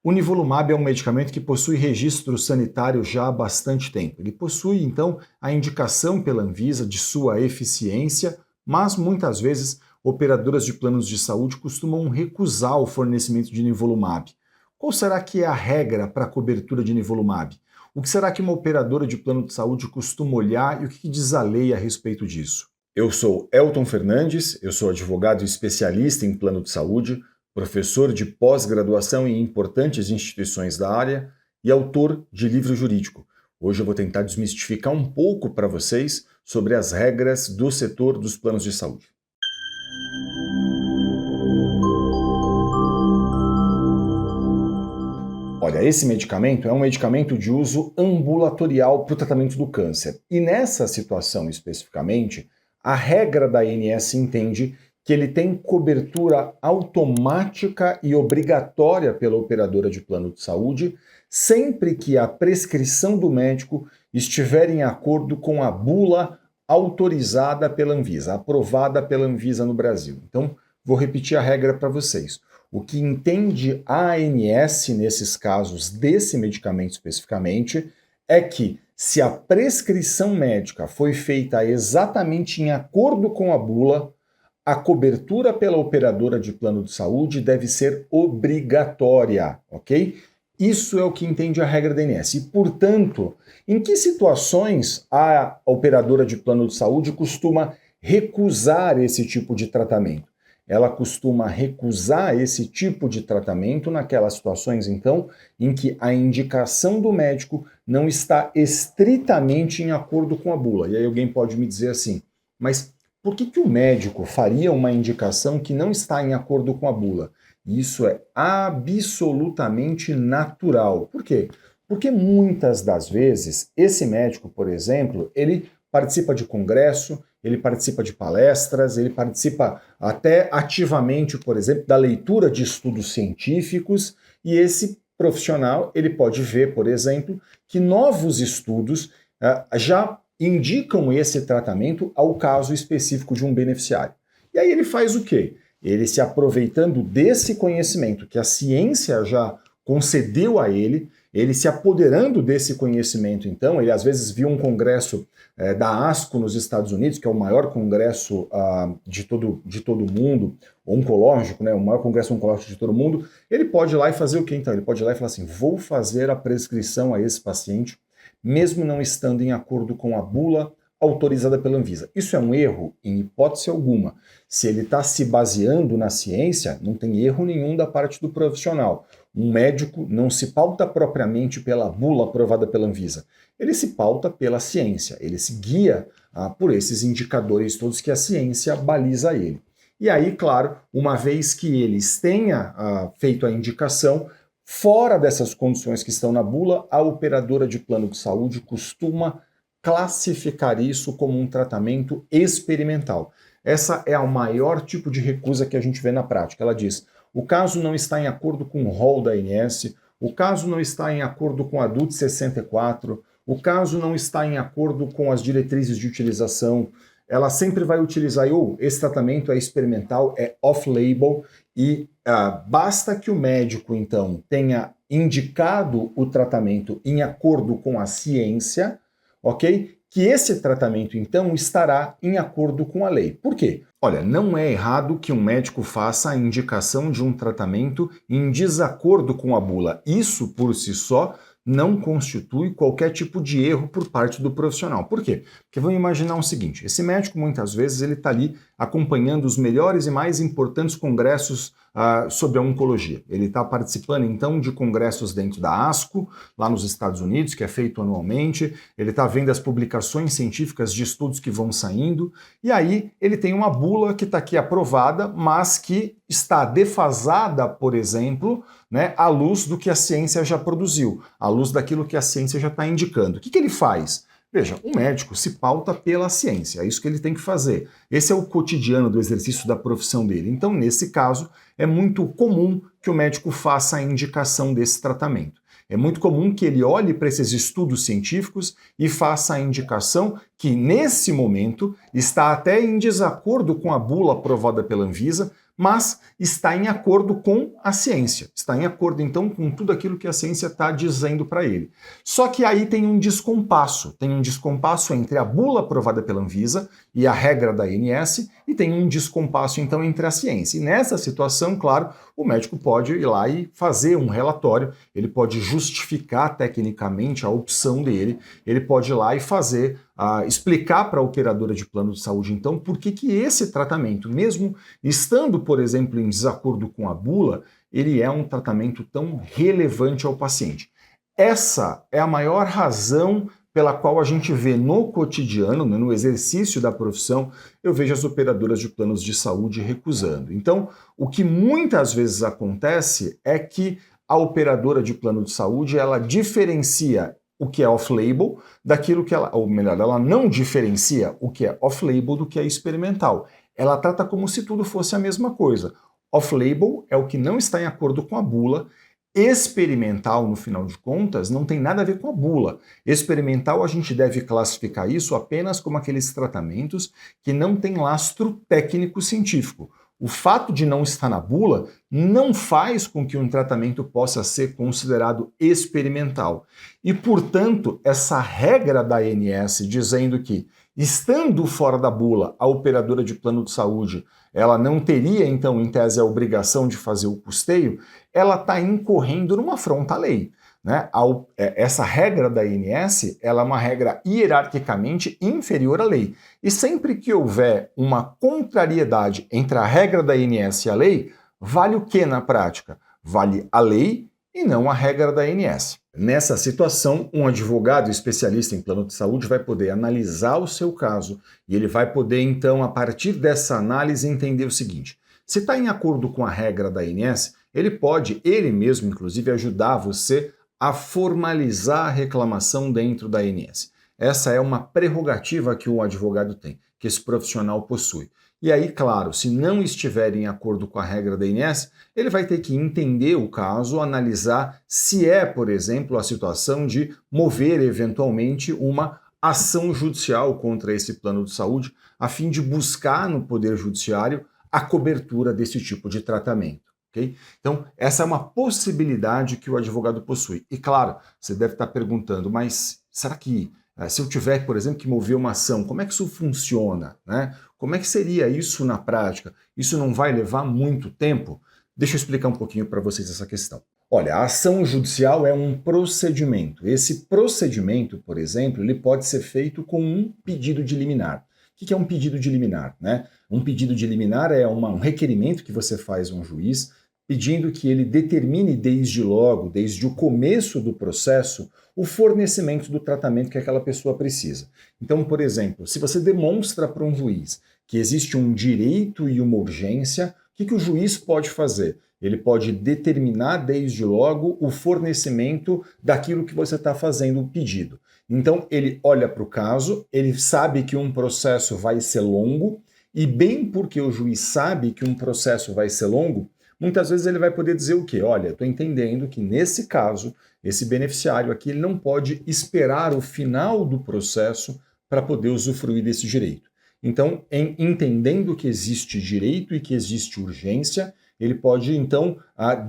O nivolumab é um medicamento que possui registro sanitário já há bastante tempo. Ele possui, então, a indicação pela Anvisa de sua eficiência, mas muitas vezes operadoras de planos de saúde costumam recusar o fornecimento de nivolumab. Qual será que é a regra para a cobertura de nivolumab? O que será que uma operadora de plano de saúde costuma olhar e o que diz a lei a respeito disso? Eu sou Elton Fernandes, eu sou advogado especialista em plano de saúde, professor de pós-graduação em importantes instituições da área e autor de livro jurídico. Hoje eu vou tentar desmistificar um pouco para vocês sobre as regras do setor dos planos de saúde. Olha, esse medicamento é um medicamento de uso ambulatorial para o tratamento do câncer. E nessa situação especificamente, a regra da ANS entende que ele tem cobertura automática e obrigatória pela operadora de plano de saúde, sempre que a prescrição do médico estiver em acordo com a bula autorizada pela Anvisa, aprovada pela Anvisa no Brasil. Então, vou repetir a regra para vocês. O que entende a ANS nesses casos desse medicamento especificamente é que se a prescrição médica foi feita exatamente em acordo com a bula, a cobertura pela operadora de plano de saúde deve ser obrigatória, ok? Isso é o que entende a regra da ANS. E, portanto, em que situações a operadora de plano de saúde costuma recusar esse tipo de tratamento? Ela costuma recusar esse tipo de tratamento naquelas situações, então, em que a indicação do médico não está estritamente em acordo com a bula. E aí alguém pode me dizer assim, mas por que o médico faria uma indicação que não está em acordo com a bula? Isso é absolutamente natural. Por quê? Porque muitas das vezes esse médico, por exemplo, ele participa de congresso, ele participa de palestras, ele participa até ativamente, por exemplo, da leitura de estudos científicos, e esse profissional ele pode ver, por exemplo, que novos estudos já indicam esse tratamento ao caso específico de um beneficiário. E aí ele faz o quê? Ele, se aproveitando desse conhecimento que a ciência já concedeu a ele se apoderando desse conhecimento, então, ele às vezes viu um congresso da ASCO nos Estados Unidos, que é o maior congresso de todo o mundo, oncológico, né, o maior congresso oncológico de todo o mundo, ele pode ir lá e fazer o quê então? Ele pode ir lá e falar assim, vou fazer a prescrição a esse paciente, mesmo não estando em acordo com a bula autorizada pela Anvisa. Isso é um erro? Em hipótese alguma. Se ele está se baseando na ciência, não tem erro nenhum da parte do profissional. Um médico não se pauta propriamente pela bula aprovada pela Anvisa. Ele se pauta pela ciência, ele se guia por esses indicadores todos que a ciência baliza a ele. E aí, claro, uma vez que eles tenha feito a indicação, fora dessas condições que estão na bula, a operadora de plano de saúde costuma classificar isso como um tratamento experimental. Essa é o maior tipo de recusa que a gente vê na prática. Ela diz, o caso não está em acordo com o rol da ANS, o caso não está em acordo com a DUT 64, o caso não está em acordo com as diretrizes de utilização, ela sempre vai utilizar, esse tratamento é experimental, é off-label, e basta que o médico, então, tenha indicado o tratamento em acordo com a ciência, ok? Que esse tratamento, então, estará em acordo com a lei. Por quê? Olha, não é errado que um médico faça a indicação de um tratamento em desacordo com a bula. Isso, por si só, não constitui qualquer tipo de erro por parte do profissional. Por quê? Porque vamos imaginar o seguinte, esse médico, muitas vezes, ele está ali acompanhando os melhores e mais importantes congressos sobre a oncologia. Ele está participando, então, de congressos dentro da ASCO, lá nos Estados Unidos, que é feito anualmente, ele está vendo as publicações científicas de estudos que vão saindo, e aí ele tem uma bula que está aqui aprovada, mas que está defasada, por exemplo, né, à luz do que a ciência já produziu, à luz daquilo que a ciência já está indicando. O que ele faz? Veja, o médico se pauta pela ciência, é isso que ele tem que fazer. Esse é o cotidiano do exercício da profissão dele. Então, nesse caso, é muito comum que o médico faça a indicação desse tratamento. É muito comum que ele olhe para esses estudos científicos e faça a indicação que, nesse momento, está até em desacordo com a bula aprovada pela Anvisa, mas está em acordo com a ciência, está em acordo então com tudo aquilo que a ciência está dizendo para ele. Só que aí tem um descompasso entre a bula aprovada pela Anvisa e a regra da ANS, e tem um descompasso então entre a ciência. E nessa situação, claro, o médico pode ir lá e fazer um relatório, ele pode justificar tecnicamente a opção dele, ele pode ir lá e fazer, explicar para a operadora de plano de saúde, então, por que esse tratamento, mesmo estando, por exemplo, em desacordo com a bula, ele é um tratamento tão relevante ao paciente. Essa é a maior razão pela qual a gente vê no cotidiano, né, no exercício da profissão, eu vejo as operadoras de planos de saúde recusando. Então, o que muitas vezes acontece é que a operadora de plano de saúde, ela diferencia o que é off-label daquilo que ela, ou melhor, ela não diferencia o que é off-label do que é experimental. Ela trata como se tudo fosse a mesma coisa. Off-label é o que não está em acordo com a bula. Experimental, no final de contas, não tem nada a ver com a bula. Experimental, a gente deve classificar isso apenas como aqueles tratamentos que não têm lastro técnico-científico. O fato de não estar na bula não faz com que um tratamento possa ser considerado experimental. E, portanto, essa regra da ANS dizendo que, estando fora da bula, a operadora de plano de saúde, ela não teria, então, em tese, a obrigação de fazer o custeio, ela está incorrendo numa afronta à lei. Né? Essa regra da ANS, ela é uma regra hierarquicamente inferior à lei. E sempre que houver uma contrariedade entre a regra da ANS e a lei, vale o que na prática? Vale a lei e não a regra da ANS. Nessa situação, um advogado especialista em plano de saúde vai poder analisar o seu caso e ele vai poder, então, a partir dessa análise, entender o seguinte: se está em acordo com a regra da ANS, ele pode, ele mesmo, inclusive, ajudar você a formalizar a reclamação dentro da ANS. Essa é uma prerrogativa que o advogado tem, que esse profissional possui. E aí, claro, se não estiver em acordo com a regra da ANS, ele vai ter que entender o caso, analisar se é, por exemplo, a situação de mover eventualmente uma ação judicial contra esse plano de saúde, a fim de buscar no Poder Judiciário a cobertura desse tipo de tratamento. Okay? Então, essa é uma possibilidade que o advogado possui. E claro, você deve estar perguntando, mas será que se eu tiver, por exemplo, que mover uma ação, como é que isso funciona? Né? Como é que seria isso na prática? Isso não vai levar muito tempo? Deixa eu explicar um pouquinho para vocês essa questão. Olha, a ação judicial é um procedimento. Esse procedimento, por exemplo, ele pode ser feito com um pedido de liminar. O que é um pedido de liminar? Né? Um pedido de liminar é um requerimento que você faz a um juiz pedindo que ele determine desde logo, desde o começo do processo, o fornecimento do tratamento que aquela pessoa precisa. Então, por exemplo, se você demonstra para um juiz que existe um direito e uma urgência, o que o juiz pode fazer? Ele pode determinar desde logo o fornecimento daquilo que você está fazendo o pedido. Então, ele olha para o caso, ele sabe que um processo vai ser longo, e bem porque o juiz sabe que um processo vai ser longo, muitas vezes ele vai poder dizer o quê? Olha, estou entendendo que nesse caso, esse beneficiário aqui ele não pode esperar o final do processo para poder usufruir desse direito. Então, entendendo que existe direito e que existe urgência, ele pode, então,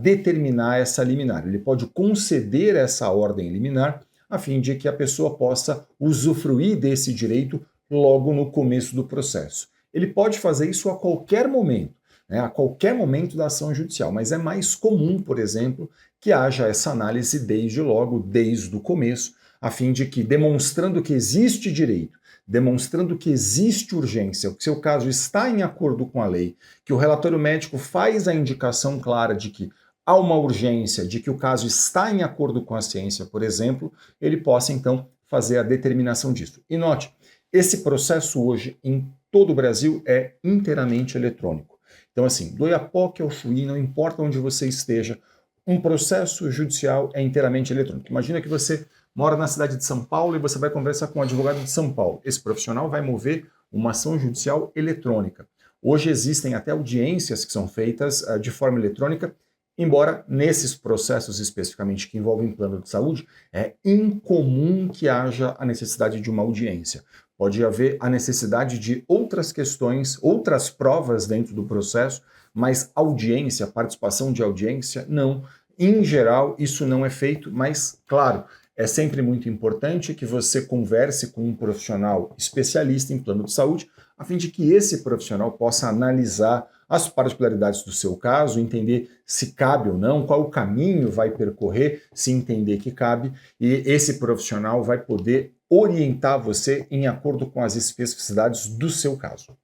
determinar essa liminar. Ele pode conceder essa ordem liminar a fim de que a pessoa possa usufruir desse direito logo no começo do processo. Ele pode fazer isso a qualquer momento. A qualquer momento da ação judicial, mas é mais comum, por exemplo, que haja essa análise desde logo, desde o começo, a fim de que, demonstrando que existe direito, demonstrando que existe urgência, que seu caso está em acordo com a lei, que o relatório médico faz a indicação clara de que há uma urgência, de que o caso está em acordo com a ciência, por exemplo, ele possa, então, fazer a determinação disso. E note, esse processo hoje, em todo o Brasil, é inteiramente eletrônico. Então, assim, do Oiapoque ao Chuí, não importa onde você esteja, um processo judicial é inteiramente eletrônico. Imagina que você mora na cidade de São Paulo e você vai conversar com um advogado de São Paulo. Esse profissional vai mover uma ação judicial eletrônica. Hoje existem até audiências que são feitas de forma eletrônica, embora nesses processos especificamente que envolvem plano de saúde, é incomum que haja a necessidade de uma audiência. Pode haver a necessidade de outras questões, outras provas dentro do processo, mas audiência, participação de audiência, não. Em geral, isso não é feito, mas, claro, é sempre muito importante que você converse com um profissional especialista em plano de saúde, a fim de que esse profissional possa analisar as particularidades do seu caso, entender se cabe ou não, qual o caminho vai percorrer, se entender que cabe, e esse profissional vai poder orientar você em acordo com as especificidades do seu caso.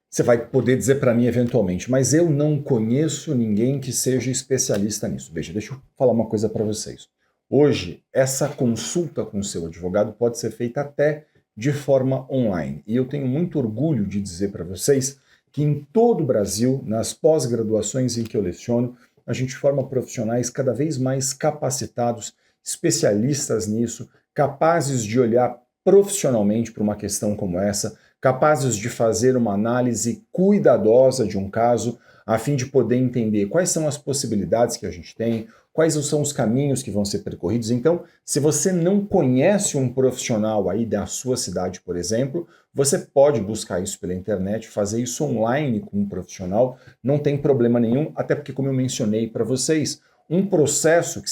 Você vai poder dizer para mim eventualmente, mas eu não conheço ninguém que seja especialista nisso. Veja, deixa eu falar uma coisa para vocês. Hoje, essa consulta com o seu advogado pode ser feita até de forma online. E eu tenho muito orgulho de dizer para vocês que em todo o Brasil, nas pós-graduações em que eu leciono, a gente forma profissionais cada vez mais capacitados, especialistas nisso, capazes de olhar profissionalmente para uma questão como essa, capazes de fazer uma análise cuidadosa de um caso, a fim de poder entender quais são as possibilidades que a gente tem, quais são os caminhos que vão ser percorridos. Então, se você não conhece um profissional aí da sua cidade, por exemplo, você pode buscar isso pela internet, fazer isso online com um profissional, não tem problema nenhum, até porque, como eu mencionei para vocês, um processo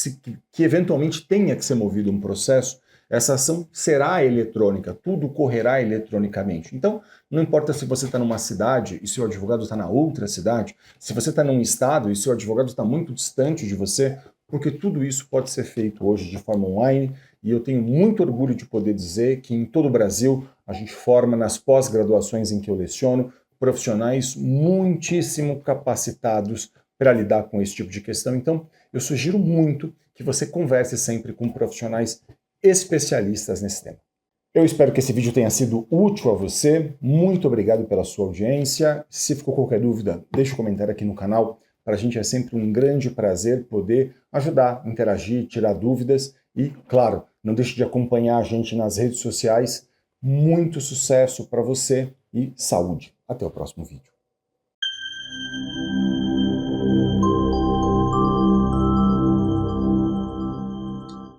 que eventualmente tenha que ser movido um processo, essa ação será eletrônica, tudo correrá eletronicamente. Então, não importa se você está numa cidade e seu advogado está na outra cidade, se você está num estado e seu advogado está muito distante de você, porque tudo isso pode ser feito hoje de forma online, e eu tenho muito orgulho de poder dizer que em todo o Brasil a gente forma nas pós-graduações em que eu leciono profissionais muitíssimo capacitados para lidar com esse tipo de questão. Então, eu sugiro muito que você converse sempre com profissionais especialistas nesse tema. Eu espero que esse vídeo tenha sido útil a você. Muito obrigado pela sua audiência. Se ficou qualquer dúvida, deixe um comentário aqui no canal. Para a gente é sempre um grande prazer poder ajudar, interagir, tirar dúvidas e, claro, não deixe de acompanhar a gente nas redes sociais. Muito sucesso para você e saúde. Até o próximo vídeo.